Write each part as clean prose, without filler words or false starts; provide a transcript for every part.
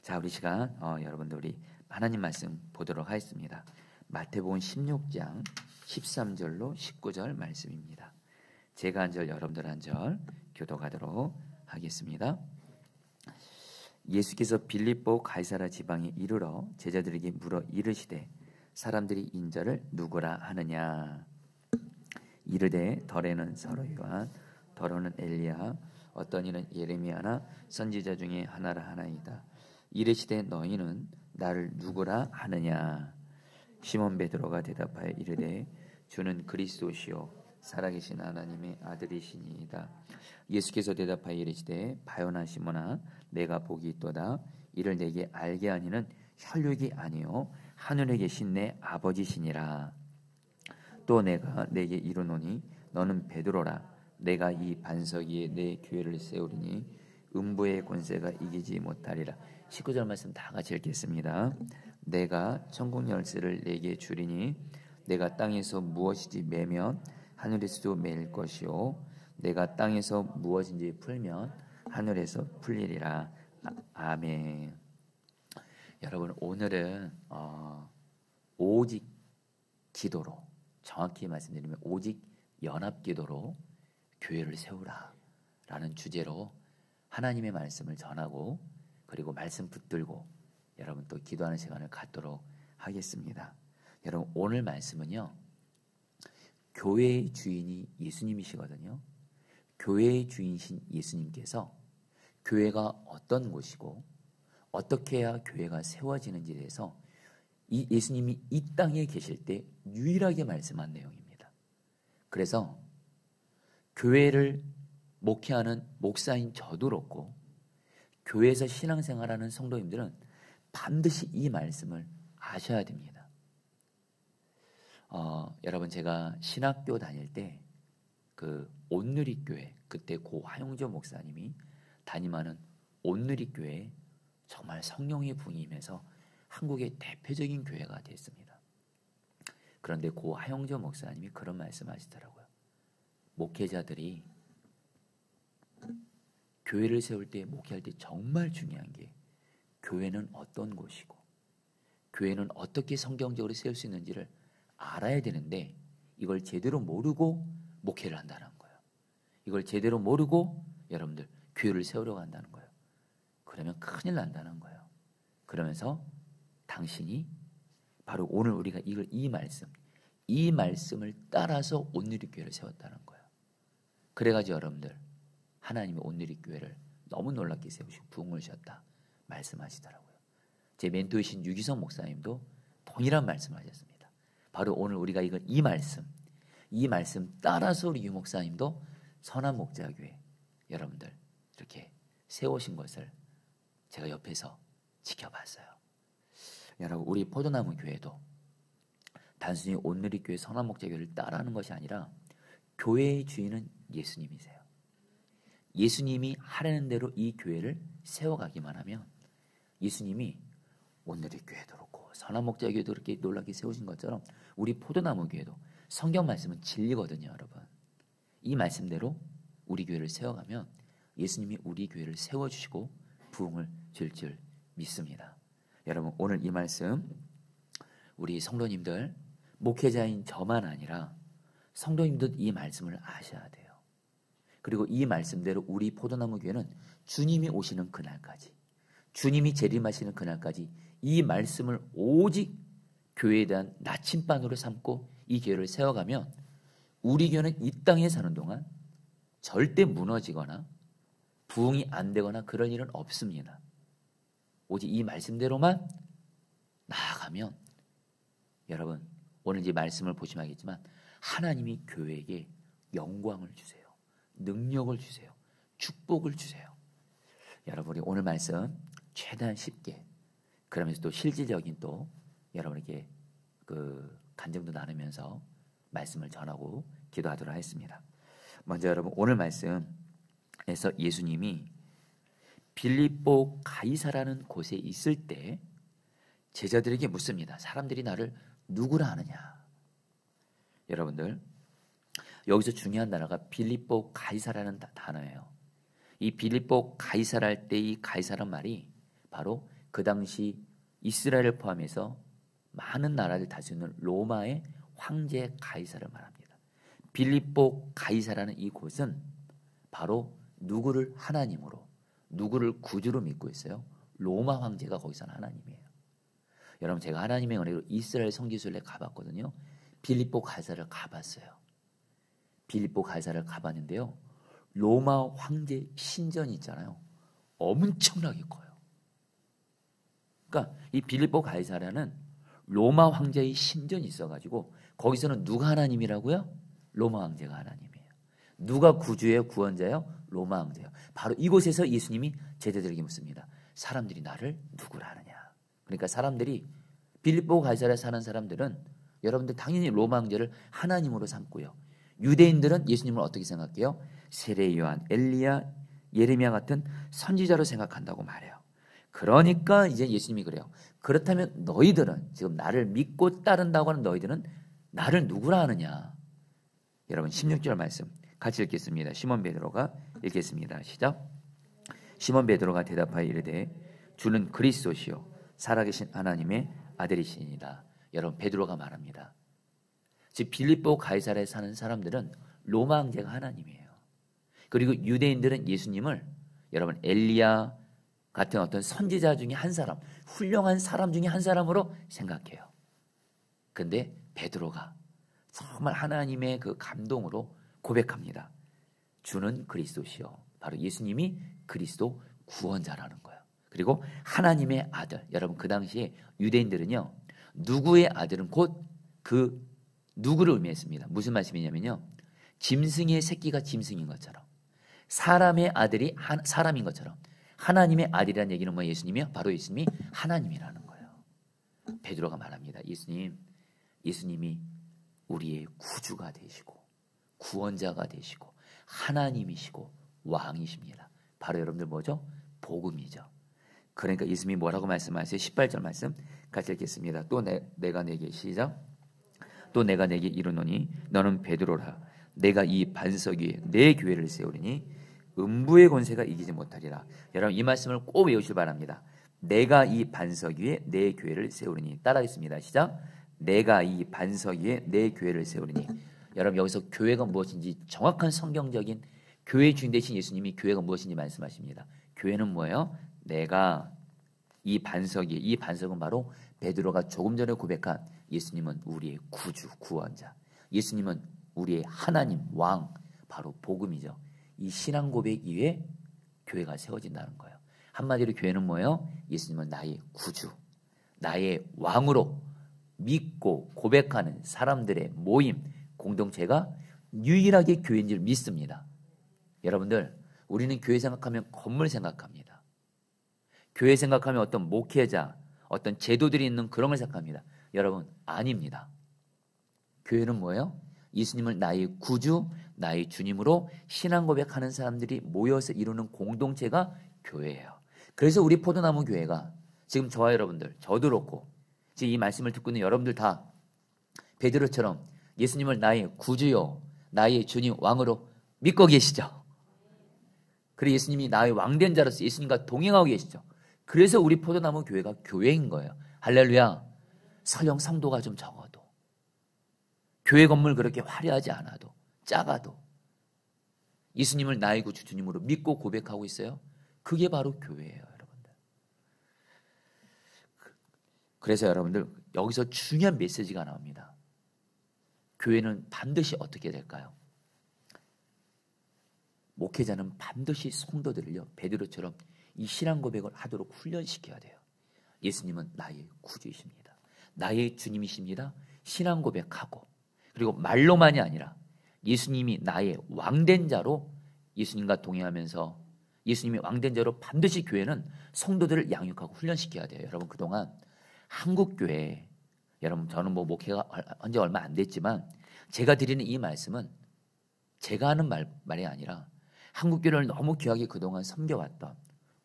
자, 우리 시간 여러분들 우리 하나님 말씀 보도록 하겠습니다. 마태복음 16장 13절로 19절 말씀입니다. 제가 한 절, 여러분들 한 절 교독하도록 하겠습니다. 예수께서 빌립보 가이사라 지방에 이르러 제자들에게 물어 이르시되 사람들이 인자를 누구라 하느냐. 이르되 덜에는 서로 요한, 더러는 엘리야, 어떤 이는 예레미야나 선지자 중에 하나라 하나이다. 이르시되 너희는 나를 누구라 하느냐. 시몬 베드로가 대답하여 이르되 주는 그리스도시요 살아계신 하나님의 아들이시니이다. 예수께서 대답하여 이르시되 바요나 시몬아 내가 복이 있도다. 이를 내게 알게 하니는 혈육이 아니요 하늘에 계신 내 아버지시니라. 또 내가 내게 이르노니 너는 베드로라. 내가 이 반석 위에 내 교회를 세우리니 음부의 권세가 이기지 못하리라. 19절 말씀 다 같이 읽겠습니다. 내가 천국 열쇠를 내게 주리니 내가 땅에서 무엇이지 매면 하늘에서도 매일 것이요 내가 땅에서 무엇인지 풀면 하늘에서 풀리리라. 아멘. 여러분, 오늘은 오직 기도로, 정확히 말씀드리면 오직 연합기도로 교회를 세우라 라는 주제로 하나님의 말씀을 전하고 그리고 말씀 붙들고 여러분 또 기도하는 시간을 갖도록 하겠습니다. 여러분, 오늘 말씀은요, 교회의 주인이 예수님이시거든요. 교회의 주인이신 예수님께서 교회가 어떤 곳이고 어떻게 해야 교회가 세워지는지에 대해서 이 예수님이 이 땅에 계실 때 유일하게 말씀한 내용입니다. 그래서 교회를 목회하는 목사인 저도 그렇고 교회에서 신앙생활하는 성도님들은 반드시 이 말씀을 아셔야 됩니다. 여러분, 제가 신학교 다닐 때 그 온누리교회, 그때 고 하용조 목사님이 담임하는 온누리교회에 정말 성령의 부흥이 임해서 한국의 대표적인 교회가 됐습니다. 그런데 고 하용조 목사님이 그런 말씀하시더라고요. 목회자들이 교회를 세울 때, 목회할 때 정말 중요한 게 교회는 어떤 곳이고 교회는 어떻게 성경적으로 세울 수 있는지를 알아야 되는데 이걸 제대로 모르고 목회를 한다는 거예요. 이걸 제대로 모르고 여러분들 교회를 세우려고 한다는 거예요. 그러면 큰일 난다는 거예요. 그러면서 당신이 바로 오늘 우리가 이 말씀을 따라서 온누리교회를 세웠다는 거예요. 그래가지고 여러분들 하나님이 온누리교회를 너무 놀랍게 세우시고 부흥을 주셨다 말씀하시더라고요. 제 멘토이신 유기성 목사님도 동일한 말씀을 하셨습니다. 바로 오늘 우리가 이 말씀 따라서 우리 유 목사님도 선한 목자교회 여러분들 이렇게 세우신 것을 제가 옆에서 지켜봤어요. 여러분, 우리 포도나무 교회도 단순히 온누리교회 선한 목자교회를 따라하는 것이 아니라 교회의 주인은 예수님이세요. 예수님이 하라는 대로 이 교회를 세워가기만 하면 예수님이 온누리교회도 그렇고 선한 목자교회도 그렇게 놀랍게 세우신 것처럼 우리 포도나무 교회도 성경 말씀은 진리거든요. 여러분, 이 말씀대로 우리 교회를 세워가면 예수님이 우리 교회를 세워주시고 부흥을 줄 줄 믿습니다. 여러분, 오늘 이 말씀 우리 성도님들, 목회자인 저만 아니라 성도님들 이 말씀을 아셔야 돼요. 그리고 이 말씀대로 우리 포도나무 교회는 주님이 오시는 그날까지, 주님이 재림하시는 그날까지 이 말씀을 오직 교회에 대한 나침반으로 삼고 이 교회를 세워가면 우리 교회는 이 땅에 사는 동안 절대 무너지거나 부흥이 안 되거나 그럴 일은 없습니다. 오직 이 말씀대로만 나아가면 여러분, 오늘 이 말씀을 보시면 알겠지만 하나님이 교회에게 영광을 주세요. 능력을 주세요. 축복을 주세요. 여러분, 우리 오늘 말씀 최대한 쉽게, 그러면서 또 실질적인 또 여러분에게 그 간증도 나누면서 말씀을 전하고 기도하도록 하겠습니다. 먼저 여러분, 오늘 말씀에서 예수님이 빌립보 가이사라는 곳에 있을 때 제자들에게 묻습니다. 사람들이 나를 누구라 하느냐. 여러분들, 여기서 중요한 단어가 빌립보 가이사라는 단어예요. 이 빌립보 가이사라 할 때 이 가이사란 말이 바로 그 당시 이스라엘을 포함해서 많은 나라를 다스리는 로마의 황제 가이사를 말합니다. 빌립보 가이사라는 이 곳은 바로 누구를 하나님으로, 누구를 구주로 믿고 있어요? 로마 황제가 거기서는 하나님이에요. 여러분, 제가 하나님의 은혜로 이스라엘 성지순례 가봤거든요. 빌립보 가이사를 가봤어요. 빌립보 가이사를 가봤는데요, 로마 황제 신전이 있잖아요. 엄청나게 커요. 그러니까 이 빌립보 가이사라는 로마 황제의 신전이 있어가지고 거기서는 누가 하나님이라고요? 로마 황제가 하나님이에요. 누가 구주예요? 구원자예요? 로마 황제예요. 바로 이곳에서 예수님이 제자들에게 묻습니다. 사람들이 나를 누구라 하느냐? 그러니까 사람들이, 빌립보 가이사라에 사는 사람들은 여러분들 당연히 로마 황제를 하나님으로 삼고요. 유대인들은 예수님을 어떻게 생각해요? 세례 요한, 엘리야, 예레미야 같은 선지자로 생각한다고 말해요. 그러니까 이제 예수님이 그래요. 그렇다면 너희들은, 지금 나를 믿고 따른다고 하는 너희들은 나를 누구라 하느냐? 여러분 16절 말씀 같이 읽겠습니다. 시몬 베드로가 읽겠습니다. 시작. 시몬 베드로가 대답하여 이르되 주는 그리스도시요 살아계신 하나님의 아들이시니이다. 여러분, 베드로가 말합니다. 즉 빌립보 가이사라에 사는 사람들은 로마 황제가 하나님이에요. 그리고 유대인들은 예수님을 여러분 엘리야 같은 어떤 선지자 중에 한 사람, 훌륭한 사람 중에 한 사람으로 생각해요. 근데 베드로가 정말 하나님의 그 감동으로 고백합니다. 주는 그리스도시요, 바로 예수님이 그리스도 구원자라는 거예요. 그리고 하나님의 아들. 여러분, 그 당시에 유대인들은요, 누구의 아들은 곧 그 누구를 의미했습니다. 무슨 말씀이냐면요, 짐승의 새끼가 짐승인 것처럼, 사람의 아들이 사람인 것처럼, 하나님의 아들이라는 얘기는 뭐 예수님이요? 바로 예수님이 하나님이라는 거예요. 베드로가 말합니다. 예수님이 우리의 구주가 되시고 구원자가 되시고 하나님이시고 왕이십니다. 바로 여러분들 뭐죠? 복음이죠. 그러니까 예수님이 뭐라고 말씀하세요? 18절 말씀 같이 읽겠습니다. 또 내가 내게, 시작. 또 내가 내게 이르노니 너는 베드로라. 내가 이 반석 위에 내 교회를 세우리니 음부의 권세가 이기지 못하리라. 여러분, 이 말씀을 꼭 외우시길 바랍니다. 내가 이 반석 위에 내 교회를 세우리니. 따라하겠습니다. 시작. 내가 이 반석 위에 내 교회를 세우리니. 여러분, 여기서 교회가 무엇인지 정확한 성경적인 교회 주인 되신 예수님이 교회가 무엇인지 말씀하십니다. 교회는 뭐예요? 내가 이 반석 위에, 이 반석은 바로 베드로가 조금 전에 고백한 예수님은 우리의 구주, 구원자, 예수님은 우리의 하나님, 왕, 바로 복음이죠. 이 신앙 고백 이외에 교회가 세워진다는 거예요. 한마디로 교회는 뭐예요? 예수님은 나의 구주, 나의 왕으로 믿고 고백하는 사람들의 모임, 공동체가 유일하게 교회인 줄 믿습니다. 여러분들, 우리는 교회 생각하면 건물 생각합니다. 교회 생각하면 어떤 목회자, 어떤 제도들이 있는 그런 걸 생각합니다. 여러분, 아닙니다. 교회는 뭐예요? 예수님을 나의 구주, 나의 주님으로 신앙 고백하는 사람들이 모여서 이루는 공동체가 교회예요. 그래서 우리 포도나무 교회가 지금 저와 여러분들, 저도 그렇고 지금 이 말씀을 듣고 있는 여러분들 다 베드로처럼 예수님을 나의 구주요, 나의 주님, 왕으로 믿고 계시죠? 그리고 예수님이 나의 왕된 자로서 예수님과 동행하고 계시죠? 그래서 우리 포도나무 교회가 교회인 거예요. 할렐루야. 설령 성도가 좀 적어도, 교회 건물 그렇게 화려하지 않아도, 작아도 예수님을 나의 구주 주님으로 믿고 고백하고 있어요. 그게 바로 교회예요, 여러분들. 그래서 여러분들, 여기서 중요한 메시지가 나옵니다. 교회는 반드시 어떻게 될까요? 목회자는 반드시 성도들을요, 베드로처럼 이 신앙 고백을 하도록 훈련시켜야 돼요. 예수님은 나의 구주이십니다. 나의 주님이십니다. 신앙 고백하고, 그리고 말로만이 아니라 예수님이 나의 왕된 자로 예수님과 동행하면서 예수님이 왕된 자로 반드시 교회는 성도들을 양육하고 훈련시켜야 돼요. 여러분, 그동안 한국교회, 여러분, 저는 뭐 목회가 한 지 얼마 안 됐지만 제가 드리는 이 말씀은 제가 하는 말이 아니라 한국교회를 너무 귀하게 그동안 섬겨왔던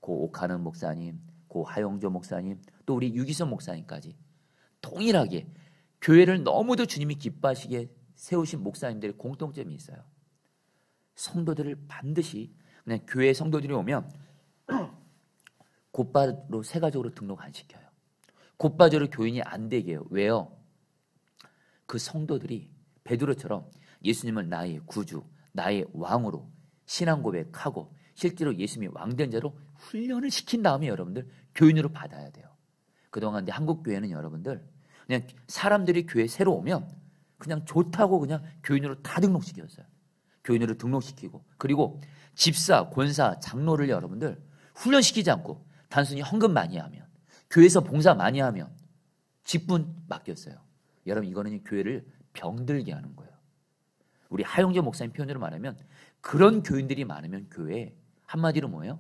고 옥하는 목사님, 고 하영조 목사님, 또 우리 유기성 목사님까지 동일하게 교회를 너무도 주님이 기뻐하시게 세우신 목사님들의 공통점이 있어요. 성도들을 반드시, 그냥 교회 성도들이 오면 곧바로 세가족으로 등록 안 시켜요. 곧바로 교인이 안 되게 해요. 왜요? 그 성도들이 베드로처럼 예수님을 나의 구주, 나의 왕으로 신앙 고백하고 실제로 예수님이 왕된 자로 훈련을 시킨 다음에 여러분들 교인으로 받아야 돼요. 그동안 근데 한국 교회는 여러분들 그냥 사람들이 교회 새로 오면 그냥 좋다고 그냥 교인으로 다 등록시켰어요. 교인으로 등록시키고 그리고 집사, 권사, 장로를 여러분들 훈련시키지 않고 단순히 헌금 많이 하면 교회에서 봉사 많이 하면 직분 맡겼어요. 여러분 이거는 교회를 병들게 하는 거예요. 우리 하용재 목사님 표현으로 말하면 그런 교인들이 많으면 교회에 한마디로 뭐예요?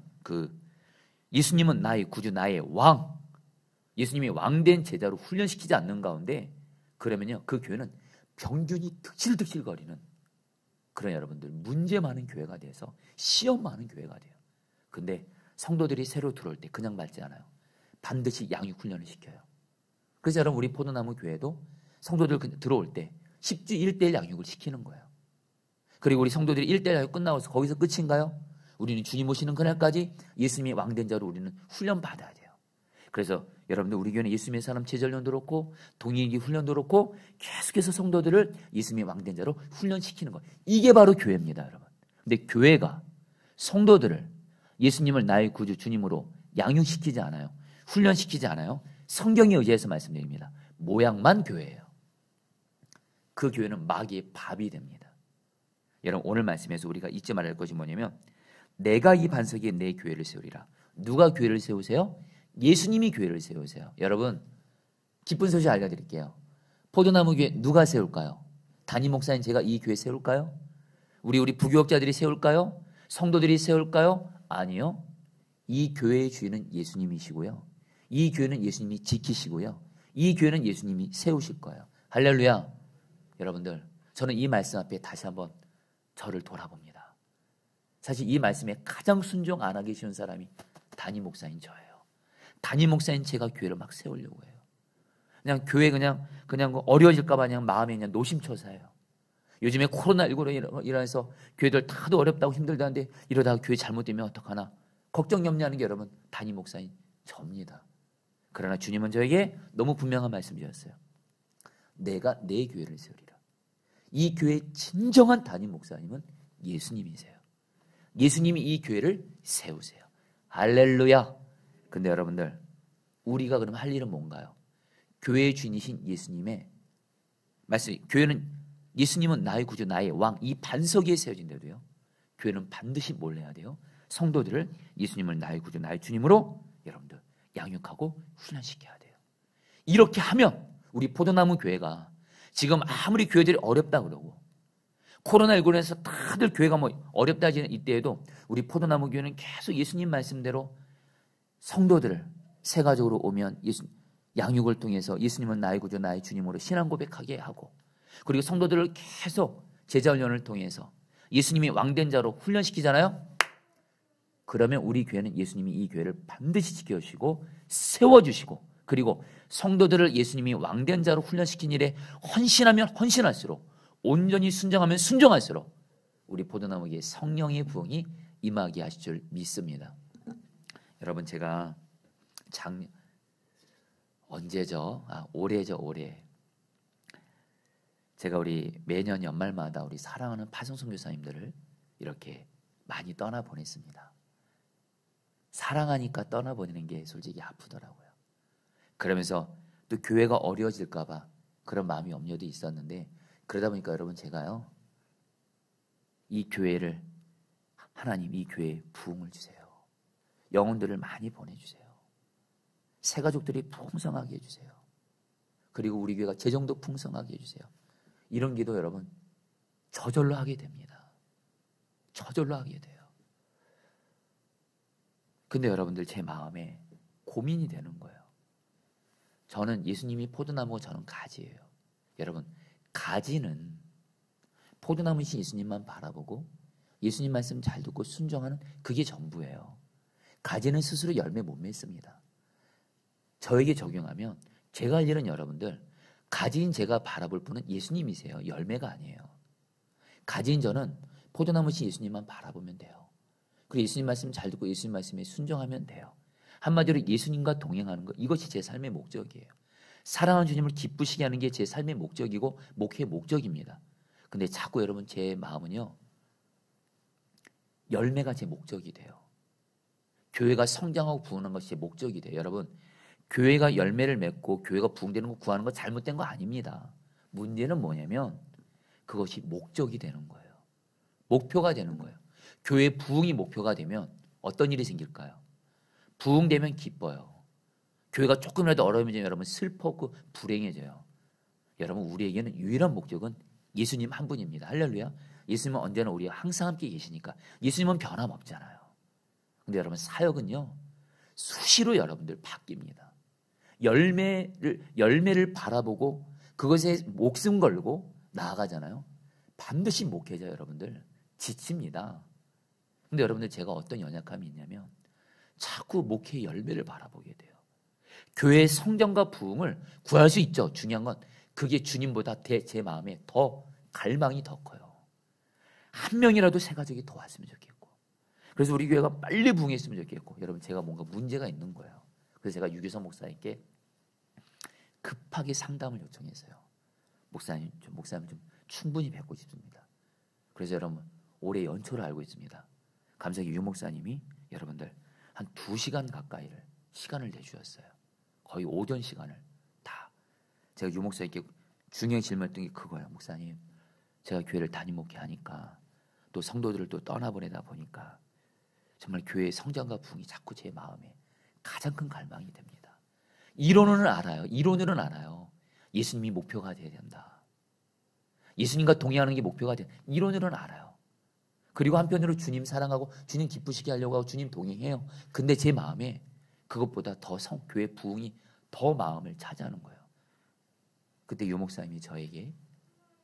예수님은 나의 구주, 나의 왕, 예수님이 왕된 제자로 훈련시키지 않는 가운데 그러면요 그 교회는 병균이 득실득실거리는 그런 여러분들 문제 많은 교회가 돼서 시험 많은 교회가 돼요. 근데 성도들이 새로 들어올 때 그냥 받지 않아요. 반드시 양육 훈련을 시켜요. 그래서 여러분 우리 포도나무 교회도 성도들 들어올 때 10주 1대1 양육을 시키는 거예요. 그리고 우리 성도들이 1대1 양육 끝나고 거기서 끝인가요? 우리는 주님 오시는 그날까지 예수님이 왕된 자로 우리는 훈련 받아야 돼요. 그래서 여러분들 우리 교회는 예수님의 사람 제자훈련도 그렇고 동행기 훈련도 그렇고 계속해서 성도들을 예수님의 왕된 자로 훈련시키는 거예요. 이게 바로 교회입니다, 여러분. 근데 교회가 성도들을 예수님을 나의 구주 주님으로 양육시키지 않아요. 훈련시키지 않아요. 성경에 의지해서 말씀드립니다. 모양만 교회예요. 그 교회는 마귀의 밥이 됩니다. 여러분 오늘 말씀에서 우리가 잊지 말아야 할 것이 뭐냐면 내가 이 반석 위에 내 교회를 세우리라. 누가 교회를 세우세요? 예수님이 교회를 세우세요. 여러분 기쁜 소식 알려드릴게요. 포도나무 교회 누가 세울까요? 담임 목사님 제가 이 교회 세울까요? 우리 부교역자들이 세울까요? 성도들이 세울까요? 아니요. 이 교회의 주인은 예수님이시고요. 이 교회는 예수님이 지키시고요. 이 교회는 예수님이 세우실 거예요. 할렐루야. 여러분들 저는 이 말씀 앞에 다시 한번 저를 돌아봅니다. 사실 이 말씀에 가장 순종 안 하기 쉬운 사람이 담임 목사인 저예요. 담임 목사인 제가 교회를 막 세우려고 해요. 그냥 교회 그냥 어려워질까 봐 그냥 마음에 그냥 노심초사해요. 요즘에 코로나19로 일어나서 교회들 다도 어렵다고 힘들다는데 이러다가 교회 잘못되면 어떡하나 걱정 염려하는 게 여러분 담임 목사인 저입니다. 그러나 주님은 저에게 너무 분명한 말씀 주셨어요. 내가 내 교회를 세우리라. 이 교회의 진정한 담임 목사님은 예수님이세요. 예수님이 이 교회를 세우세요. 할렐루야. 근데 여러분들 우리가 그럼 할 일은 뭔가요? 교회의 주인이신 예수님의 말씀, 교회는 예수님은 나의 구주, 나의 왕, 이 반석 위에 세워진대도요. 교회는 반드시 뭘 해야 돼요? 성도들을 예수님을 나의 구주, 나의 주님으로 여러분들 양육하고 훈련시켜야 돼요. 이렇게 하면 우리 포도나무 교회가 지금 아무리 교회들이 어렵다 그러고 코로나19로 해서 다들 교회가 뭐 어렵다 하지는 이때에도 우리 포도나무 교회는 계속 예수님 말씀대로 성도들을 세가족으로 오면 양육을 통해서 예수님은 나의 구주 나의 주님으로 신앙 고백하게 하고 그리고 성도들을 계속 제자훈련을 통해서 예수님이 왕된 자로 훈련시키잖아요. 그러면 우리 교회는 예수님이 이 교회를 반드시 지켜주시고 세워주시고 그리고 성도들을 예수님이 왕된 자로 훈련시킨 일에 헌신하면 헌신할수록 온전히 순종하면 순종할수록 우리 포도나무에 성령의 부흥이 임하게 하실 줄 믿습니다. 여러분 제가 올해죠. 올해 제가 우리 매년 연말마다 우리 사랑하는 파송 선교사님들을 이렇게 많이 떠나보냈습니다. 사랑하니까 떠나보내는 게 솔직히 아프더라고요. 그러면서 또 교회가 어려워질까 봐 그런 마음이 염려도 있었는데 그러다 보니까 여러분 제가요 이 교회를 하나님 이 교회에 부흥을 주세요. 영혼들을 많이 보내주세요. 새가족들이 풍성하게 해주세요. 그리고 우리 교회가 재정도 풍성하게 해주세요. 이런 기도 여러분 저절로 하게 됩니다. 저절로 하게 돼요. 근데 여러분들 제 마음에 고민이 되는 거예요. 저는 예수님이 포도나무고 저는 가지예요. 여러분 가지는 포도나무이신 예수님만 바라보고 예수님 말씀 잘 듣고 순종하는 그게 전부예요. 가지는 스스로 열매 못 맺습니다. 저에게 적용하면 제가 할 일은 여러분들 가지인 제가 바라볼 분은 예수님이세요. 열매가 아니에요. 가지인 저는 포도나무이신 예수님만 바라보면 돼요. 그리고 예수님 말씀 잘 듣고 예수님 말씀에 순종하면 돼요. 한마디로 예수님과 동행하는 것, 이것이 제 삶의 목적이에요. 사랑하는 주님을 기쁘시게 하는 게 제 삶의 목적이고 목회의 목적입니다. 근데 자꾸 여러분 제 마음은요, 열매가 제 목적이 돼요. 교회가 성장하고 부흥하는 것이 제 목적이 돼요. 여러분, 교회가 열매를 맺고 교회가 부흥되는 거 구하는 거 잘못된 거 아닙니다. 문제는 뭐냐면 그것이 목적이 되는 거예요. 목표가 되는 거예요. 교회 부흥이 목표가 되면 어떤 일이 생길까요? 부흥되면 기뻐요. 교회가 조금이라도 어려우면 여러분 슬퍼고 불행해져요. 여러분, 우리에게는 유일한 목적은 예수님 한 분입니다. 할렐루야. 예수님은 언제나 우리와 항상 함께 계시니까. 예수님은 변함없잖아요. 근데 여러분, 사역은요, 수시로 여러분들 바뀝니다. 열매를 바라보고 그것에 목숨 걸고 나아가잖아요. 반드시 목회자 여러분들 지칩니다. 근데 여러분들, 제가 어떤 연약함이 있냐면 자꾸 목회의 열매를 바라보게 돼요. 교회의 성장과 부흥을 구할 수 있죠. 중요한 건 그게 주님보다 제 마음에 더 갈망이 더 커요. 한 명이라도 새 가족이 더 왔으면 좋겠고, 그래서 우리 교회가 빨리 부흥했으면 좋겠고, 여러분, 제가 뭔가 문제가 있는 거예요. 그래서 제가 유교선 목사님께 급하게 상담을 요청했어요. 목사님 좀 충분히 뵙고 싶습니다. 그래서 여러분, 올해 연초를 알고 있습니다. 감사하게 유 목사님이 여러분들 한 2시간 가까이를 시간을 내주셨어요. 거의 오전 시간을 다. 제가 유 목사님께 중요한 질문했던 게 그거예요. 목사님, 제가 교회를 담임 목회하니까 또 성도들을 또 떠나보내다 보니까 정말 교회의 성장과 부흥이 자꾸 제 마음에 가장 큰 갈망이 됩니다. 이론은 알아요. 예수님이 목표가 돼야 된다. 예수님과 동행하는 게 목표가 돼. 이론으로는 알아요. 그리고 한편으로 주님 사랑하고 주님 기쁘시게 하려고 하고 주님 동행해요. 근데 제 마음에 그것보다 더 교회 부흥이 더 마음을 차지하는 거예요. 그때 유 목사님이 저에게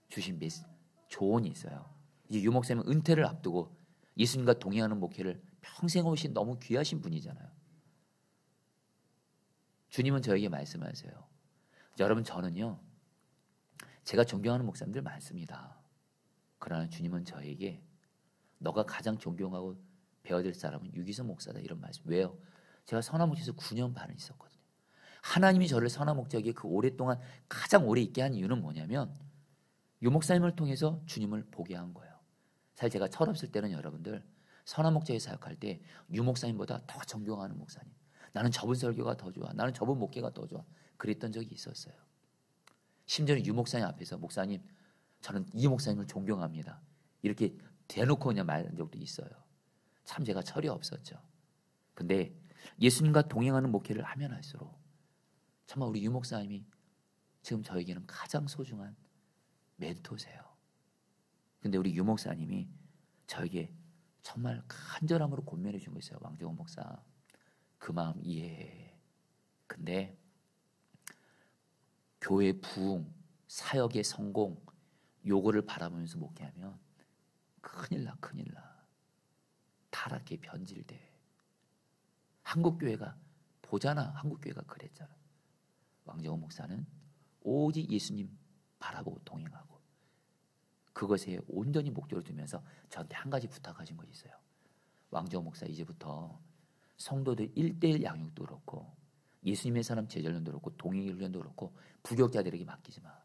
주신 조언이 있어요. 이제 유 목사님은 은퇴를 앞두고 예수님과 동행하는 목회를 평생 오신 너무 귀하신 분이잖아요. 주님은 저에게 말씀하세요. 여러분, 저는요, 제가 존경하는 목사님들 많습니다. 그러나 주님은 저에게 너가 가장 존경하고 배워야 될 사람은 유기성 목사다, 이런 말씀. 왜요? 제가 선화목회에서 9년 반을 있었거든요. 하나님이 저를 선화목자에게 그 오랫동안 가장 오래 있게 한 이유는 뭐냐면 유 목사님을 통해서 주님을 보게 한 거예요. 사실 제가 철없을 때는 여러분들 선화목자에 사역할 때 유 목사님보다 더 존경하는 목사님, 나는 저분 설교가 더 좋아, 나는 저분 목회가 더 좋아, 그랬던 적이 있었어요. 심지어는 유 목사님 앞에서 목사님, 저는 이 목사님을 존경합니다, 이렇게 대놓고 그냥 말한 적도 있어요. 참 제가 철이 없었죠. 근데 예수님과 동행하는 목회를 하면 할수록 정말 우리 유 목사님이 지금 저에게는 가장 소중한 멘토세요. 근데 우리 유 목사님이 저에게 정말 간절함으로 권면해 준 거 있어요. 왕정원 목사, 그 마음 이해해. 근데 교회 부흥, 사역의 성공, 요거를 바라보면서 목회하면 큰일 나. 타락해, 변질돼. 한국교회가 보잖아. 한국교회가 그랬잖아. 왕정원 목사는 오직 예수님 바라보고 동행하고 그것에 온전히 목적을 두면서 저한테 한 가지 부탁하신 것이 있어요. 왕정원 목사, 이제부터 성도들 1:1 양육도 그렇고 예수님의 사람 제자련도 그렇고 동행 훈련도 그렇고 부교육자들에게 맡기지 마.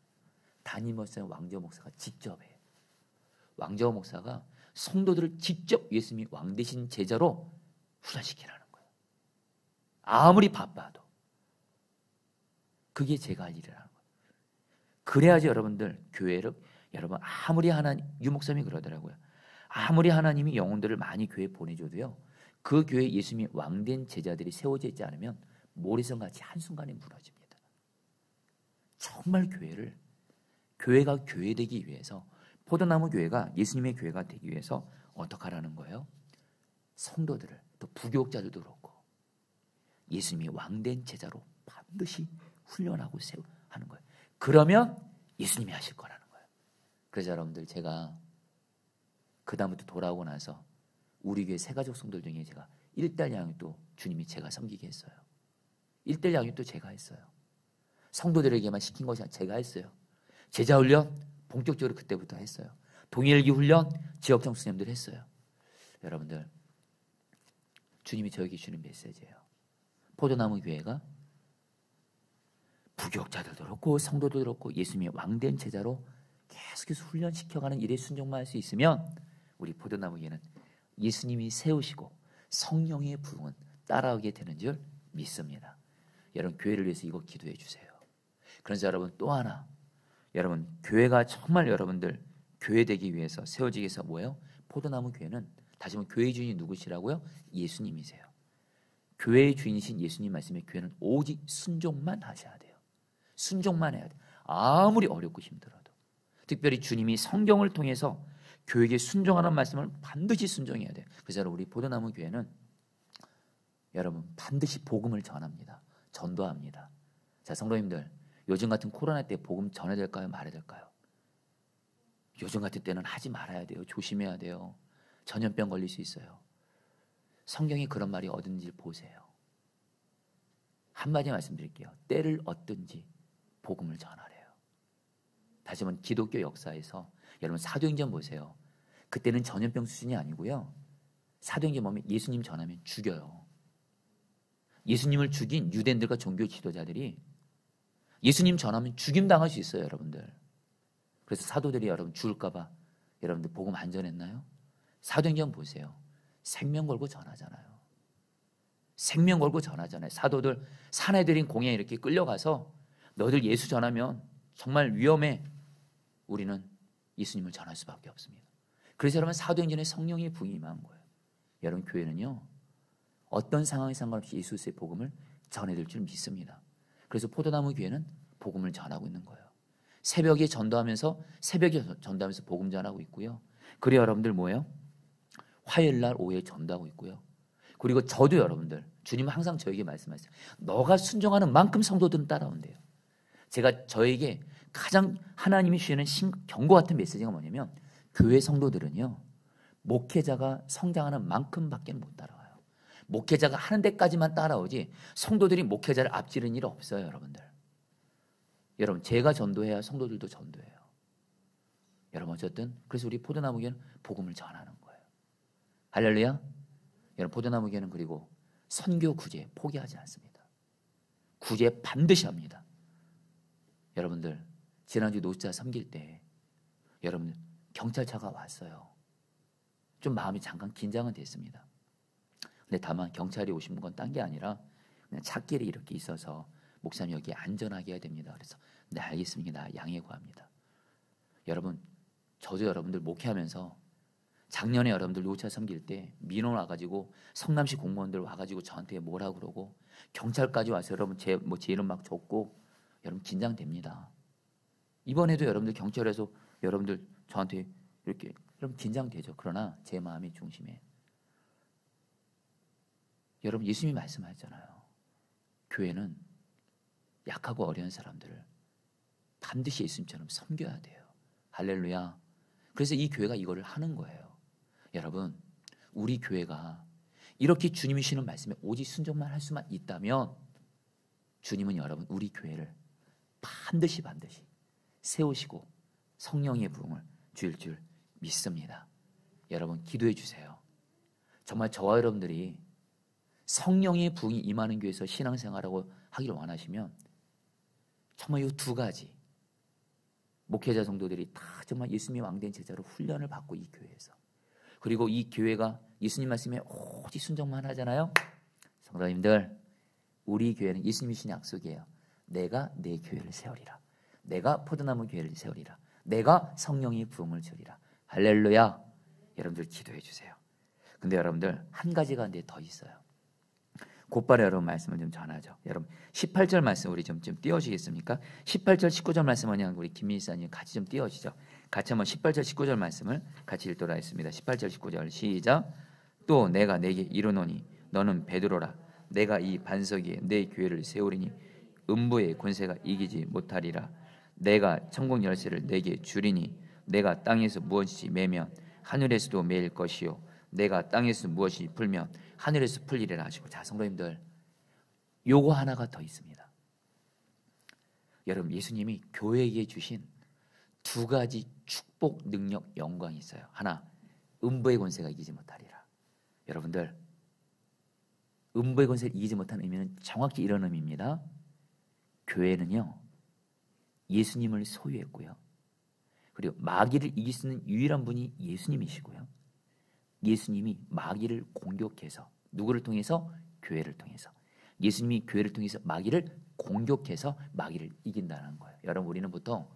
담임 목사는 왕정원 목사가 직접 해. 왕정원 목사가 성도들을 직접 예수님이 왕 대신 제자로 훈련시키라는 거예요. 아무리 바빠도. 그게 제가 할 일이라는 거예요. 그래야지 여러분들 교회를, 여러분 아무리 유 목사님이 그러더라고요. 아무리 하나님이 영혼들을 많이 교회에 보내줘도요, 그 교회에 예수님이 왕된 제자들이 세워져 있지 않으면 모래성같이 한순간에 무너집니다. 정말 교회가 교회되기 위해서, 포도나무 교회가 예수님의 교회가 되기 위해서 어떻게 하라는 거예요? 성도들을, 또 부교육자들도 그렇고 예수님이 왕된 제자로 반드시 훈련하고 하는 거예요. 그러면 예수님이 하실 거라는 거예요. 그래서 여러분들, 제가 그 다음부터 돌아오고 나서 우리 교회 새가족 성도들 중에 제가 1달 양육도 주님이 제가 섬기게 했어요. 1달 양육도 제가 했어요. 성도들에게만 시킨 것이 아니라 제가 했어요. 제자 훈련 본격적으로 그때부터 했어요. 동일기 훈련 지역장 수님들 했어요. 여러분들, 주님이 저에게 주는 메시지예요. 포도나무 교회가 부교육자들도 그렇고 성도도 그렇고 예수님의 왕된 제자로 계속해서 훈련시켜가는 일에 순종만 할 수 있으면 우리 포도나무 교회는 예수님이 세우시고 성령의 부흥은 따라오게 되는 줄 믿습니다. 여러분 교회를 위해서 이거 기도해 주세요. 그래서 여러분 또 하나, 여러분 교회가 정말 여러분들 교회 되기 위해서 세워지기 위해서 뭐예요? 포도나무 교회는 다시 한번 교회의 주인이 누구시라고요? 예수님이세요. 교회의 주인이신 예수님 말씀에 교회는 오직 순종만 하셔야 돼요. 순종만 해야 돼요. 아무리 어렵고 힘들어도. 특별히 주님이 성경을 통해서 교회에게 순종하는 말씀을 반드시 순종해야 돼요. 그래서 여러분 우리 포도나무 교회는 여러분 반드시 복음을 전합니다. 전도합니다. 자, 성도님들, 요즘 같은 코로나 때 복음 전해야 될까요? 말해야 될까요? 요즘 같은 때는 하지 말아야 돼요. 조심해야 돼요. 전염병 걸릴 수 있어요. 성경에 그런 말이 어딘지 보세요. 한마디 말씀드릴게요. 때를 얻든지 복음을 전하래요. 다시 한번 기독교 역사에서 여러분 사도행전 보세요. 그때는 전염병 수준이 아니고요. 사도행전 보면 예수님 전하면 죽여요. 예수님을 죽인 유대인들과 종교 지도자들이 예수님 전하면 죽임당할 수 있어요, 여러분들. 그래서 사도들이 여러분 죽을까 봐 여러분들 복음 안 전했나요? 사도행전 보세요. 생명 걸고 전하잖아요. 생명 걸고 전하잖아요. 사도들 사내들인 공회에 이렇게 끌려가서 너희들 예수 전하면 정말 위험해. 우리는 예수님을 전할 수밖에 없습니다. 그래서 여러분 사도행전에 성령의 부흥이 임한 거예요. 여러분 교회는요. 어떤 상황에 상관없이 예수의 복음을 전해드릴 줄 믿습니다. 그래서 포도나무 교회는 복음을 전하고 있는 거예요. 새벽에 전도하면서 복음 전하고 있고요. 그리고 여러분들 뭐예요? 화요일 날 오후에 전도하고 있고요. 그리고 저도 여러분들 주님은 항상 저에게 말씀하세요. 너가 순종하는 만큼 성도들은 따라온대요. 제가 저에게 가장 하나님이 주시는 경고 같은 메시지가 뭐냐면 교회 성도들은요. 목회자가 성장하는 만큼밖에 못 따라와요. 목회자가 하는 데까지만 따라오지 성도들이 목회자를 앞지르는 일 없어요. 여러분 제가 전도해야 성도들도 전도해요. 여러분 어쨌든 그래서 우리 포도나무 교회는 복음을 전하는 거예요. 할렐루야. 여러분 포도나무 교회는 그리고 선교 구제 포기하지 않습니다. 구제 반드시 합니다. 여러분들 지난주 노자 섬길 때 여러분들 경찰차가 왔어요. 좀 마음이 잠깐 긴장은 됐습니다. 근데 다만 경찰이 오신 건 딴 게 아니라 그냥 찻길이 이렇게 있어서 목사님 여기 안전하게 해야 됩니다. 그래서 네 알겠습니다. 양해 구합니다. 여러분 저도 여러분들 목회하면서 작년에 여러분들 노차 섬길 때 민원 와가지고 성남시 공무원들 와가지고 저한테 뭐라 그러고 경찰까지 와서 여러분 제 이름 막 적고 여러분 긴장됩니다. 이번에도 여러분들 경찰에서 여러분들 저한테 이렇게 여러분 긴장되죠. 그러나 제 마음이 중심에 여러분 예수님이 말씀하셨잖아요. 교회는 약하고 어려운 사람들을 반드시 예수님처럼 섬겨야 돼요. 할렐루야. 그래서 이 교회가 이거를 하는 거예요. 여러분 우리 교회가 이렇게 주님이 주시는 말씀에 오직 순종만 할 수만 있다면 주님은 여러분 우리 교회를 반드시 세우시고 성령의 부흥을 주실 줄 믿습니다. 여러분 기도해 주세요. 정말 저와 여러분들이 성령의 부흥이 임하는 교회에서 신앙생활하고 하기를 원하시면 정말 이 두 가지 목회자 성도들이 다 정말 예수님의 왕된 제자로 훈련을 받고 이 교회에서 그리고 이 교회가 예수님 말씀에 오직 순종만 하잖아요. 성도님들 우리 교회는 예수님이 주신 약속이에요. 내가 내 교회를 세우리라. 내가 포도나무 교회를 세우리라. 내가 성령의 부흥을 주리라. 할렐루야. 여러분들 기도해 주세요. 근데 여러분들 한 가지가 근데 더 있어요. 곧바로 여러분 말씀을 좀 전하죠. 여러분 18절 말씀 우리 좀 띄워주시겠습니까? 18절 19절 말씀 그냥 우리 김민사님 같이 좀 띄워주죠. 같이 한번 18절 19절 말씀을 같이 읽도록 하겠습니다. 18절 19절 시작. 또 내가 내게 이르노니 너는 베드로라. 내가 이 반석 위에 내 교회를 세우리니 음부의 권세가 이기지 못하리라. 내가 천국 열쇠를 내게 주리니 내가 땅에서 무엇이 매면 하늘에서도 매일 것이요 내가 땅에서 무엇이 풀면 하늘에서 풀리리라 하시고. 자 성도님들 요거 하나가 더 있습니다. 여러분 예수님이 교회에게 주신 두 가지 축복, 능력, 영광이 있어요. 하나 음부의 권세가 이기지 못하리라. 여러분들 음부의 권세를 이기지 못한 의미는 정확히 이런 의미입니다. 교회는요, 예수님을 소유했고요. 그리고 마귀를 이길 수 있는 유일한 분이 예수님이시고요. 예수님이 마귀를 공격해서, 누구를 통해서? 교회를 통해서. 예수님이 교회를 통해서 마귀를 공격해서 마귀를 이긴다는 거예요. 여러분, 우리는 보통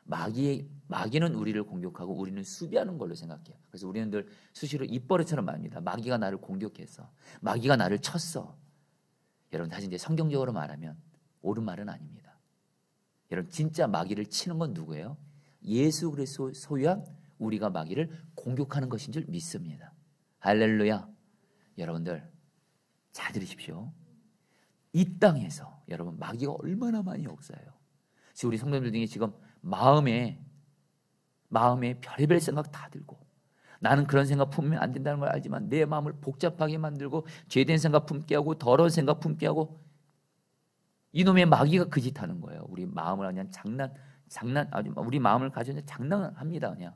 마귀는 우리를 공격하고 우리는 수비하는 걸로 생각해요. 그래서 우리는 늘 수시로 입버릇처럼 말합니다. 마귀가 나를 공격했어. 마귀가 나를 쳤어. 여러분, 다시 이제 성경적으로 말하면 옳은 말은 아닙니다. 여러분, 진짜 마귀를 치는 건 누구예요? 예수 그리스도 소유한 우리가 마귀를 공격하는 것인 줄 믿습니다. 할렐루야. 여러분들 잘 들으십시오. 이 땅에서 여러분 마귀가 얼마나 많이 역사해요. 지금 우리 성도님들 중에 지금 마음에 별의별 생각 다 들고, 나는 그런 생각 품으면 안 된다는 걸 알지만 내 마음을 복잡하게 만들고 죄된 생각 품게 하고 더러운 생각 품게 하고, 이놈의 마귀가 그 짓 하는 거예요. 우리 마음을 그냥 우리 마음을 가지고 장난합니다. 그냥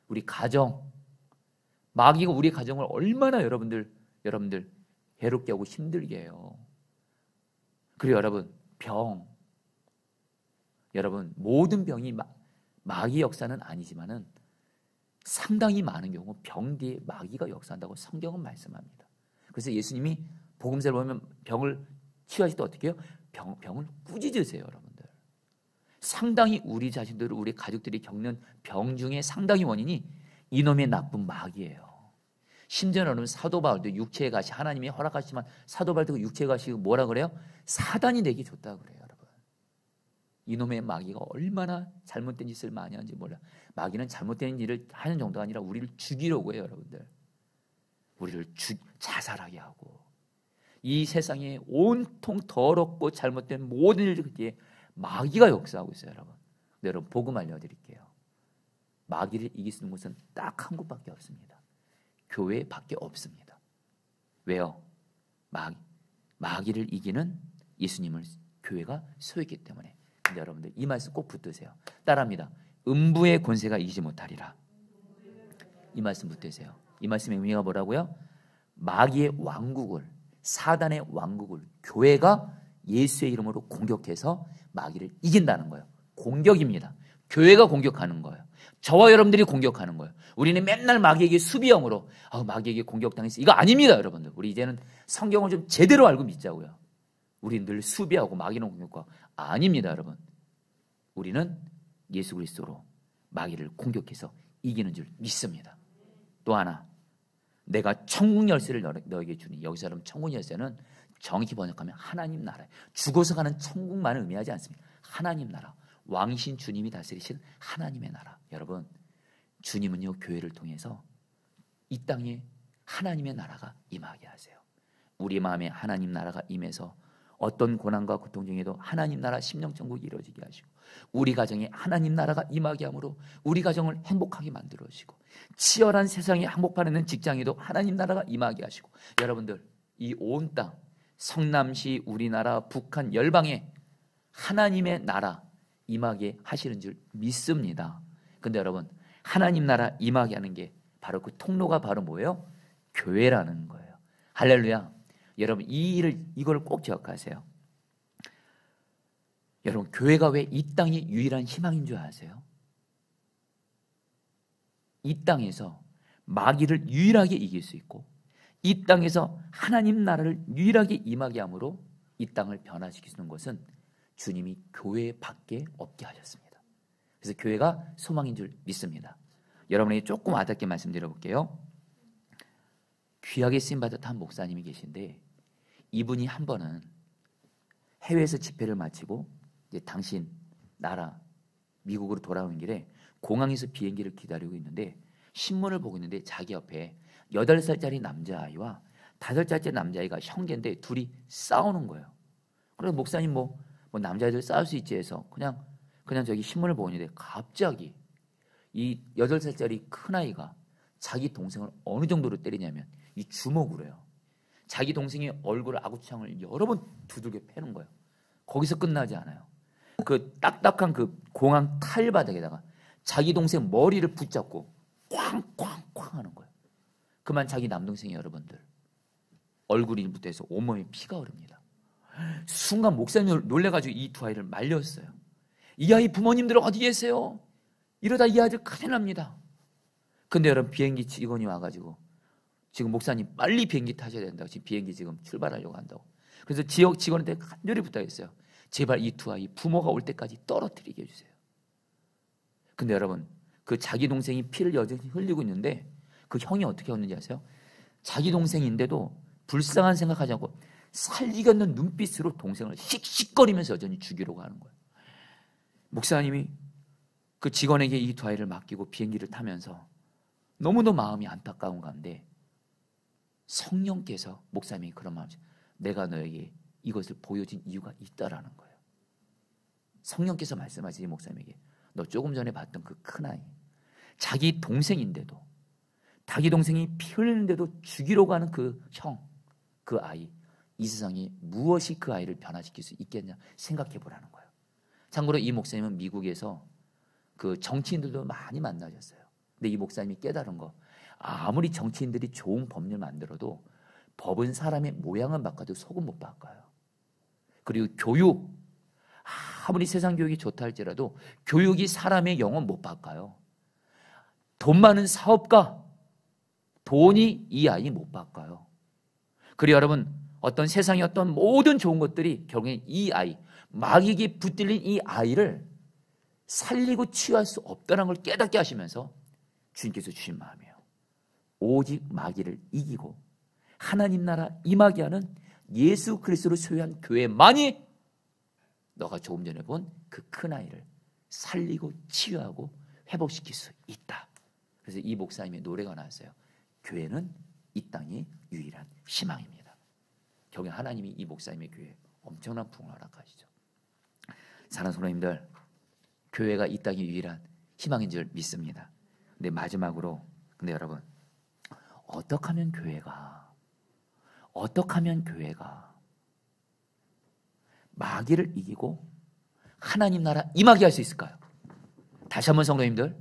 우리 가정, 마귀가 우리 가정을 얼마나 여러분들 괴롭게 하고 힘들게 해요. 그리고 여러분, 여러분 모든 병이 마귀 역사는 아니지만은 상당히 많은 경우 병 뒤에 마귀가 역사한다고 성경은 말씀합니다. 그래서 예수님이 복음서를 보면 병을 치유하실 때 어떻게 해요? 병을 꾸짖으세요, 여러분들. 상당히 우리 자신들, 우리 가족들이 겪는 병 중에 상당히 원인이 이놈의 나쁜 마귀예요. 심지어 여러분, 사도 바울도 육체의 가시, 하나님이 허락하시지만 사도 바울도 육체의 가시 뭐라 그래요? 사단이 내게 줬다 그래요, 여러분. 이놈의 마귀가 얼마나 잘못된 짓을 많이 하는지 몰라. 마귀는 잘못된 일을 하는 정도가 아니라 우리를 죽이려고 해요, 여러분들. 우리를 자살하게 하고, 이 세상에 온통 더럽고 잘못된 모든 일들에 마귀가 역사하고 있어요, 여러분. 근데 여러분, 복음 알려드릴게요. 마귀를 이길 수 있는 곳은 딱 한 곳밖에 없습니다. 교회밖에 없습니다. 왜요? 마귀를 이기는 예수님을 교회가 소유했기 때문에. 근데 여러분들 이 말씀 꼭 붙드세요. 따라합니다. 음부의 권세가 이기지 못하리라. 이 말씀 붙드세요. 이 말씀의 의미가 뭐라고요? 마귀의 왕국을, 사단의 왕국을 교회가 예수의 이름으로 공격해서 마귀를 이긴다는 거예요. 공격입니다. 교회가 공격하는 거예요. 저와 여러분들이 공격하는 거예요. 우리는 맨날 마귀에게 수비형으로 마귀에게 공격당했어. 이거 아닙니다, 여러분들. 우리 이제는 성경을 좀 제대로 알고 믿자고요. 우리는 늘 수비하고 마귀는 공격하고 아닙니다, 여러분. 우리는 예수 그리스도로 마귀를 공격해서 이기는 줄 믿습니다. 또 하나, 내가 천국 열쇠를 너에게 주니. 여기서 여러분, 천국 열쇠는 정확히 번역하면 하나님 나라, 죽어서 가는 천국만을 의미하지 않습니다. 하나님 나라, 왕이신 주님이 다스리신 하나님의 나라. 여러분, 주님은요, 교회를 통해서 이 땅에 하나님의 나라가 임하게 하세요. 우리 마음에 하나님 나라가 임해서 어떤 고난과 고통 중에도 하나님 나라 심령천국이 이루어지게 하시고, 우리 가정에 하나님 나라가 임하게 함으로 우리 가정을 행복하게 만들어 주시고, 치열한 세상에 한복판에는 직장에도 하나님 나라가 임하게 하시고, 여러분들 이 온 땅, 성남시, 우리나라, 북한, 열방에 하나님의 나라 임하게 하시는 줄 믿습니다. 근데 여러분, 하나님 나라 임하게 하는 게 바로 그 통로가 바로 뭐예요? 교회라는 거예요. 할렐루야. 여러분, 이걸 꼭 기억하세요. 여러분, 교회가 왜 이 땅이 유일한 희망인 줄 아세요? 이 땅에서 마귀를 유일하게 이길 수 있고, 이 땅에서 하나님 나라를 유일하게 임하게 함으로 이 땅을 변화시킬 수 있는 것은 주님이 교회밖에 없게 하셨습니다. 그래서 교회가 소망인 줄 믿습니다. 여러분에게 조금 와닿게 말씀드려볼게요. 귀하게 쓰임받았던 한 목사님이 계신데, 이분이 한 번은 해외에서 집회를 마치고 이제 당신 나라 미국으로 돌아오는 길에 공항에서 비행기를 기다리고 있는데, 신문을 보고 있는데 자기 옆에 8살짜리 남자아이와 5살짜리 남자아이가 형제인데 둘이 싸우는 거예요. 그래서 목사님 뭐 남자애들 싸울 수 있지 해서 그냥 저기 신문을 보고 있는데, 갑자기 이 8살짜리 큰아이가 자기 동생을 어느 정도로 때리냐면 이 주먹으로 해요. 자기 동생의 얼굴 아구창을 여러 번 두들겨 패는 거예요. 거기서 끝나지 않아요. 그 딱딱한 그 공항 타일바닥에다가 자기 동생 머리를 붙잡고 쾅쾅쾅 하는 거예요. 그만 자기 남동생이 여러분들 얼굴부터 해서 온몸에 피가 흐릅니다. 순간 목사님이 놀래가지고 이 두 아이를 말렸어요. 이 아이 부모님들 어디 계세요? 이러다 이 아이들 큰일 납니다. 근데 여러분, 비행기 직원이 와가지고 지금 목사님 빨리 비행기 타셔야 된다고, 지금 비행기 지금 출발하려고 한다고. 그래서 지역 직원한테 간절히 부탁했어요. 제발 이 두 아이 부모가 올 때까지 떨어뜨리게 해주세요. 근데 여러분, 그 자기 동생이 피를 여전히 흘리고 있는데 그 형이 어떻게 했는지 아세요? 자기 동생인데도 불쌍한 생각하지 않고 살리겠는 눈빛으로 동생을 씩씩거리면서 여전히 죽이려고 하는 거예요. 목사님이 그 직원에게 이 두 아이를 맡기고 비행기를 타면서 너무도 마음이 안타까운 가운데 성령께서 목사님이 그런 마음이, 내가 너에게 이것을 보여준 이유가 있다라는 거예요. 성령께서 말씀하시지 목사님에게, 너 조금 전에 봤던 그 큰아이, 자기 동생인데도, 자기 동생이 피 흘리는데도 죽이려고 하는 그 형, 그 아이, 이 세상에 무엇이 그 아이를 변화시킬 수 있겠냐 생각해 보라는 거예요. 참고로 이 목사님은 미국에서 그 정치인들도 많이 만나셨어요. 근데 이 목사님이 깨달은 거, 아무리 정치인들이 좋은 법률 만들어도 법은 사람의 모양은 바꿔도 속은 못 바꿔요. 그리고 교육, 아무리 세상 교육이 좋다 할지라도 교육이 사람의 영은 못 바꿔요. 돈 많은 사업가, 돈이 이 아이 못 바꿔요. 그리고 여러분, 어떤 세상의 어떤 모든 좋은 것들이 결국엔 이 아이, 마귀에게 붙들린 이 아이를 살리고 치유할 수 없다는 걸 깨닫게 하시면서 주님께서 주신 마음이에요. 오직 마귀를 이기고 하나님 나라 임하게 하는 예수 그리스도를 소유한 교회만이 너가 조금 전에 본 그 큰아이를 살리고 치유하고 회복시킬 수 있다. 그래서 이 목사님의 노래가 나왔어요. 교회는 이 땅의 유일한 희망입니다. 결국 하나님이 이 목사님의 교회에 엄청난 부흥을 허락하시죠. 사랑하는 성도님들, 교회가 이 땅의 유일한 희망인 줄 믿습니다. 근데 마지막으로, 근데 여러분, 어떻게 하면 교회가 마귀를 이기고 하나님 나라 임하게 할 수 있을까요? 다시 한번 성도님들,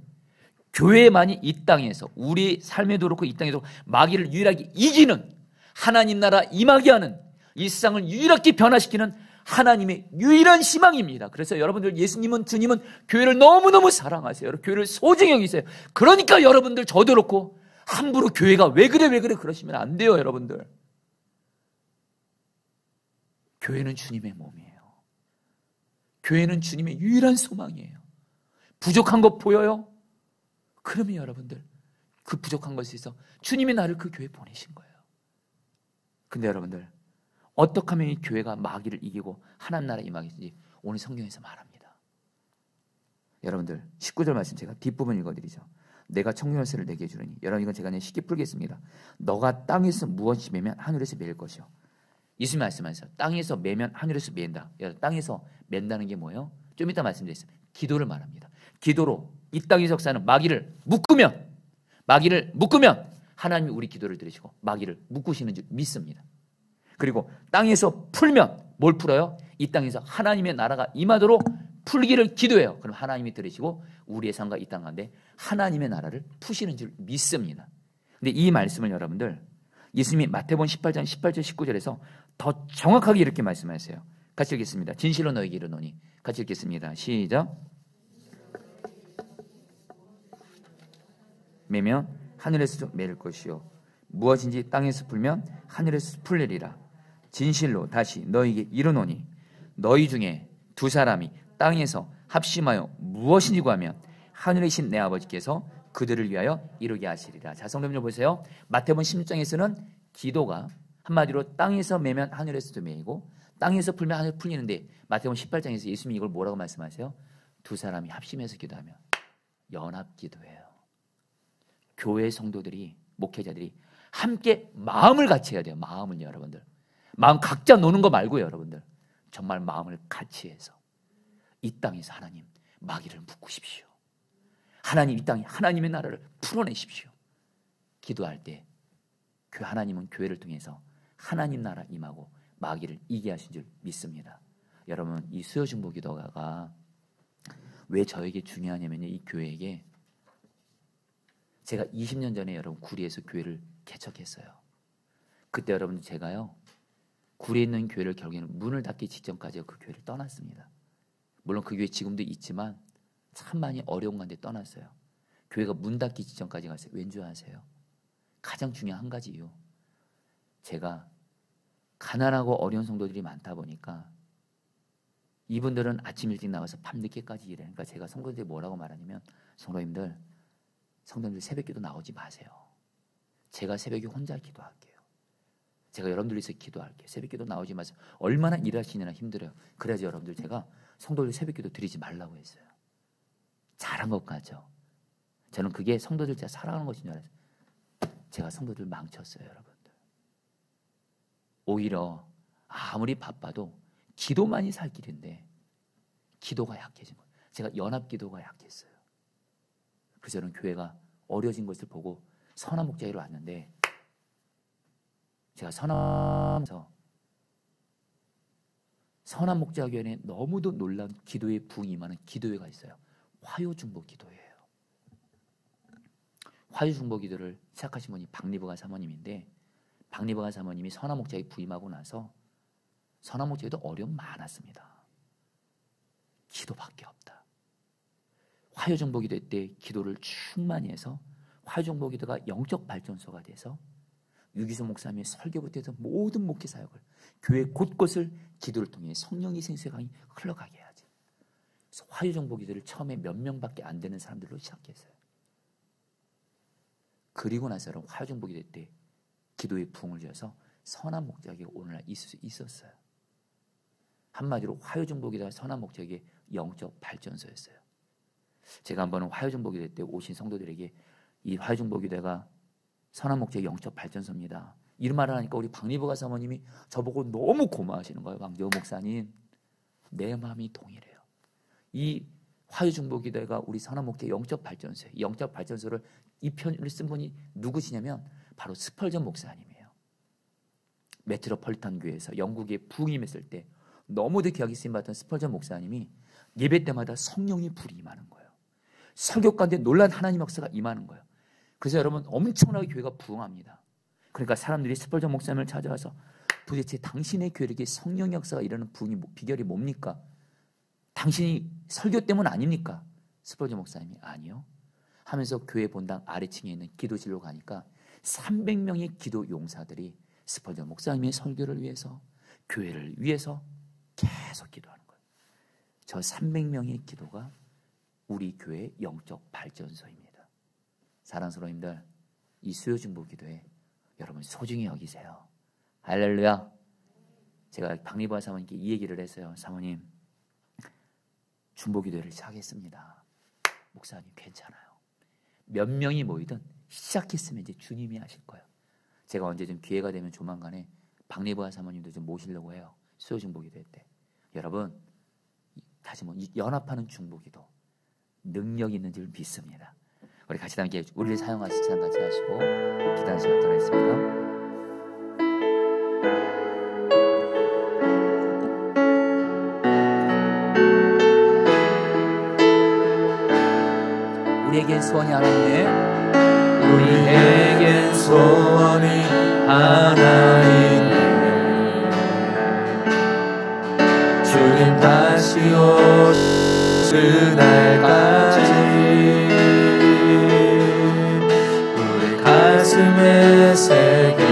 교회만이 이 땅에서, 우리 삶에도 그렇고 이 땅에도 마귀를 유일하게 이기는, 하나님 나라 임하게 하는, 이 세상을 유일하게 변화시키는 하나님의 유일한 희망입니다. 그래서 여러분들, 예수님은, 주님은 교회를 너무너무 사랑하세요. 교회를 소중히 여기세요. 그러니까 여러분들, 저도 그렇고 함부로 교회가 왜 그래 그러시면 안 돼요. 여러분들, 교회는 주님의 몸이에요. 교회는 주님의 유일한 소망이에요. 부족한 것 보여요? 그러면 여러분들, 그 부족한 것에 있어 주님이 나를 그 교회에 보내신 거예요. 근데 여러분들, 어떻게 하면 이 교회가 마귀를 이기고 하나님 나라에 임하겠는지 오늘 성경에서 말합니다. 여러분들, 19절 말씀 제가 뒷부분 읽어드리죠. 내가 청년세를 내게 주리니, 여러분 이건 제가 그냥 쉽게 풀겠습니다. 너가 땅에서 무엇이 매면 하늘에서 매일 것이요. 예수님 말씀하세요. 땅에서 매면 하늘에서 매인다. 땅에서 맨다는 게 뭐예요? 좀 이따 말씀드리겠습니다. 기도를 말합니다. 기도로 이 땅의 역사는 마귀를 묶으면 하나님이 우리 기도를 들으시고 마귀를 묶으시는 줄 믿습니다. 그리고 땅에서 풀면 뭘 풀어요? 이 땅에서 하나님의 나라가 임하도록 풀기를 기도해요. 그럼 하나님이 들으시고 우리의 삶과 이 땅 가운데 하나님의 나라를 푸시는 줄 믿습니다. 근데 이 말씀을 여러분들, 예수님이 마태복음 18장 18절 19절에서 더 정확하게 이렇게 말씀하세요. 같이 읽겠습니다. 진실로 너에게 이르노니. 같이 읽겠습니다. 시작. 매면 하늘에서 매일 것이요 무엇인지 땅에서 풀면 하늘에서 풀리리라. 진실로 다시 너에게 이르노니 너희 중에 두 사람이 땅에서 합심하여 무엇인지 구하면 하늘에 계신 내 아버지께서 그들을 위하여 이루게 하시리라. 자, 성도님들 보세요. 마태복음 16장에서는 기도가 한마디로 땅에서 매면 하늘에서도 매이고 땅에서 풀면 하늘 풀리는데, 마태복음 18장에서 예수님이 이걸 뭐라고 말씀하세요? 두 사람이 합심해서 기도하면 연합 기도예요. 교회 성도들이, 목회자들이 함께 마음을 같이 해야 돼요. 마음을, 여러분들. 마음 각자 노는 거 말고요, 여러분들. 정말 마음을 같이 해서 이 땅에서 하나님 마귀를 묶으십시오. 하나님, 이 땅에 하나님의 나라를 풀어내십시오. 기도할 때 하나님은 교회를 통해서 하나님 나라 임하고 마귀를 이기게 하신 줄 믿습니다. 여러분, 이 수요 중보 기도가 왜 저에게 중요하냐면요, 이 교회에게 제가 20년 전에 여러분 구리에서 교회를 개척했어요. 그때 여러분 제가요 구리에 있는 교회를 결국에는 문을 닫기 직전까지 그 교회를 떠났습니다. 물론 그 교회 지금도 있지만 참 많이 어려운 가운데 떠났어요. 교회가 문 닫기 직전까지 갔어요. 왠지 아세요? 가장 중요한 한 가지 이유. 제가 가난하고 어려운 성도들이 많다 보니까 이분들은 아침 일찍 나가서 밤늦게까지 일해요. 그러니까 제가 성도들이 뭐라고 말하냐면 성도님들 새벽기도 나오지 마세요. 제가 새벽에 혼자 기도할게요. 제가 여러분들 위해서 기도할게요. 새벽기도 나오지 마세요. 얼마나 일하시느라 힘들어요. 그래야지 여러분들 제가 성도들 새벽기도 드리지 말라고 했어요. 잘한 것 같죠? 저는 그게 성도들 제가 사랑하는 것인 줄 알았어요. 제가 성도들 망쳤어요, 여러분들. 오히려 아무리 바빠도 기도만이 살 길인데 기도가 약해진 거예요. 제가 연합기도가 약했어요. 그래서 저는 교회가 어려진 것을 보고 선한 목자기로 왔는데 제가 선한 목자교회에 너무도 놀라운 기도의 부흥이 임하는 기도회가 있어요. 화요중보 기도회예요. 화요중보 기도를 시작하신 분이 박리버가 사모님인데 박리버가 사모님이 선한 목자에 부임하고 나서 선한 목자에도 어려움 많았습니다. 기도밖에 없다. 화요중보 기도 때 기도를 충만히 해서 화요중보 기도가 영적 발전소가 돼서 유기소 목사님의 설교부터 해서 모든 목회 사역을 교회 곳곳을 기도를 통해 성령의 생수의 강이 흘러가게 해야지. 그래서 화요중보 기도를 처음에 몇 명밖에 안 되는 사람들로 시작했어요. 그리고 나서 여러분 화요중보 기도 때 기도의 부흥을 지어서 선한 목자에게 오늘날 있을 수 있었어요. 한마디로 화요중보 기도가 선한 목자에게 영적 발전소였어요. 제가 한번은 화요중보 기도 때 오신 성도들에게 이 화요중보 기도가 선한 목자의 영적 발전소입니다. 이런 말을 하니까 우리 박리버가 사모님이 저보고 너무 고마워하시는 거예요. 왕재호 목사님, 내 마음이 동일해요. 이 화요중보 기도가 우리 선한 목자의 영적 발전소예요. 이 영적 발전소를 이 편을 쓴 분이 누구시냐면 바로 스펄전 목사님이에요. 메트로폴리탄 교회에서 영국에 부흥이 임했을 때 너무도 귀하게 쓰임받던 스펄전 목사님이 예배 때마다 성령의 불이 임하는 거예요. 설교 가운데 놀란 하나님 역사가 임하는 거예요. 그래서 여러분 엄청나게 교회가 부흥합니다. 그러니까 사람들이 스펄전 목사님을 찾아와서 도대체 당신의 교회에 성령 역사가 이러는 부흥이 비결이 뭡니까? 당신이 설교 때문 아닙니까? 스펄전 목사님이 아니요 하면서 교회 본당 아래층에 있는 기도실로 가니까 300명의 기도 용사들이 스펄전 목사님의 설교를 위해서 교회를 위해서 계속 기도하는 거예요. 저 300명의 기도가 우리 교회의 영적 발전소입니다. 사랑스러운님들, 이 수요중보 기도에 여러분 소중히 여기세요. 할렐루야. 제가 박리버 사모님께 이 얘기를 했어요. 사모님, 중보 기도회를 시작했습니다. 목사님 괜찮아요. 몇 명이 모이든 시작했으면 이제 주님이 하실 거예요. 제가 언제 좀 기회가 되면 조만간에 박리버 사모님도 좀 모시려고 해요. 수요중보 기도회 때. 여러분, 다시 연합하는 중보 기도 능력 있는 줄 믿습니다. 우리 같이 함께 우리를 사용하실 시간 같이 하시고 기도하는 시간 드리겠습니다. 우리에겐 소원이 하나 있네. 우리에겐 소원이 하나 있네. 주님 다시 오실 날까지 우리 가슴에 새긴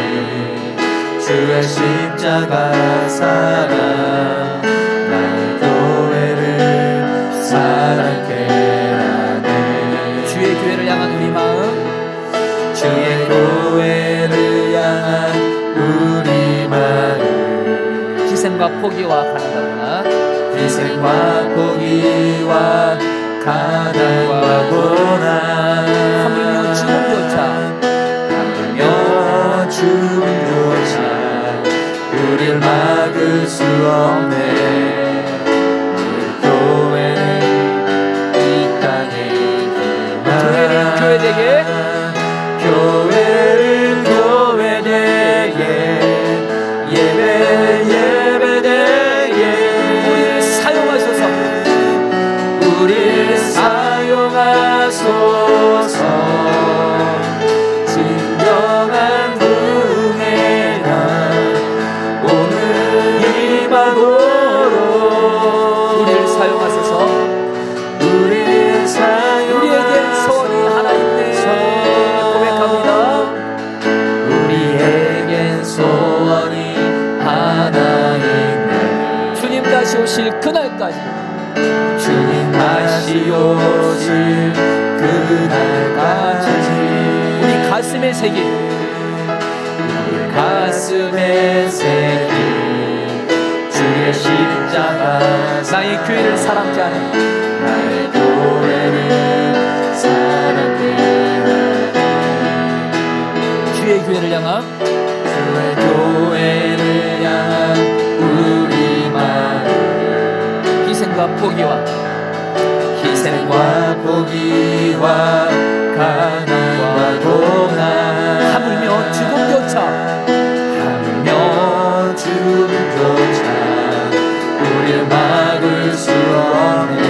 주의 십자가 사랑 나의 교회를 사랑케 하네. 주의 교회를 향한 우리 마음, 주의 교회를 향한 우리 마음, 희생과 포기와 가난하구나. 희생과 포기와 가난과 고난, 하물며 죽음조차 우릴 막을 수 없네. 우리 교회는 이 땅에 교회는 교회되게, 교회는 교회되게, 예배되게 우리를 사용하소서. 우리를 사용하소서. 진정한 부흥의 날 사용하소서. 우리에게 소원이 하나 있네 고백합니다. 우리에겐 소원이 하나 있네. 주님 다시 오실 그날까지, 주님 다시 오실 그날까지 우리 가슴에 새긴, 우리 가슴에 새긴 주의 십자가, 나의 교회를 사랑케 하는, 나의 교회를 사랑케 하는, 주의 교회를 향한, 주의 교회를 향한 우리 마음, 희생과 포기와 가난과 고난, 하물며 죽음조차 우리를 막을 수 없네.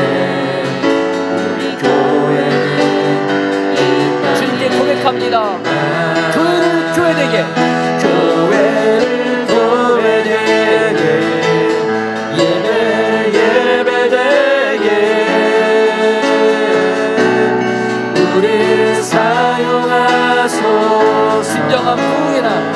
우리 교회는 주님께 고백합니다. 교회를 교회되게, 교회를 교회되게, 예배되게, 우리를 사용하소서. 진정한 부흥의 날,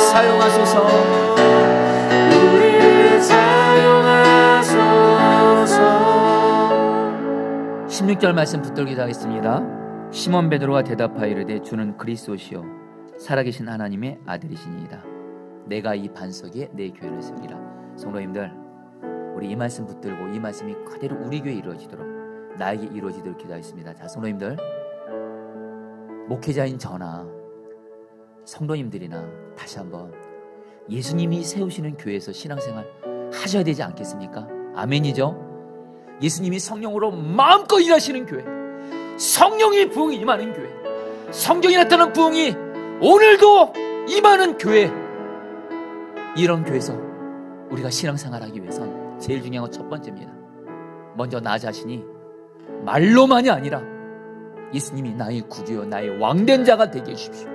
사용하소서. 우리를 사용하소서. 16절 말씀 붙들기도 하겠습니다. 시몬 베드로가 대답하여 이르되 주는 그리스도시요 살아계신 하나님의 아들이시니이다. 내가 이 반석에 내 교회를 세우리라. 성도님들, 우리 이 말씀 붙들고 이 말씀이 그대로 우리 교회에 이루어지도록, 나에게 이루어지도록 기도하겠습니다. 자, 성도님들, 목회자인 저나 성도님들이나 다시 한번 예수님이 세우시는 교회에서 신앙생활 하셔야 되지 않겠습니까? 아멘이죠? 예수님이 성령으로 마음껏 일하시는 교회, 성령의 부흥이 임하는 교회, 성경이 나타나는 부흥이 오늘도 임하는 교회, 이런 교회에서 우리가 신앙생활하기 위해선 제일 중요한 건 첫 번째입니다. 먼저 나 자신이 말로만이 아니라 예수님이 나의 구주여 나의 왕된 자가 되게 해주십시오.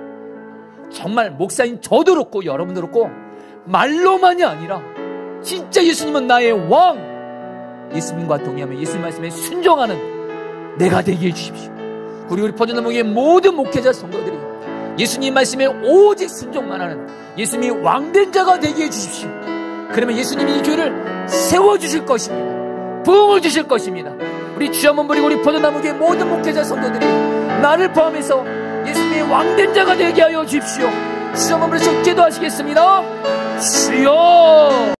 정말 목사인 저도 그렇고 여러분도 그렇고 말로만이 아니라 진짜 예수님은 나의 왕, 예수님과 동의하며 예수님 말씀에 순종하는 내가 되게 해주십시오. 그리고 우리 포도나무의 모든 목회자 성도들이 예수님 말씀에 오직 순종만 하는 예수님이 왕된 자가 되게 해주십시오. 그러면 예수님이 이 교회를 세워주실 것입니다. 부흥을 주실 것입니다. 우리 주 한번 부리고 우리 포도나무의 모든 목회자 성도들이 나를 포함해서 예수님의 왕된 자가 되게 하여 주십시오. 주 한번 부리셔 기도하시겠습니다. 주여.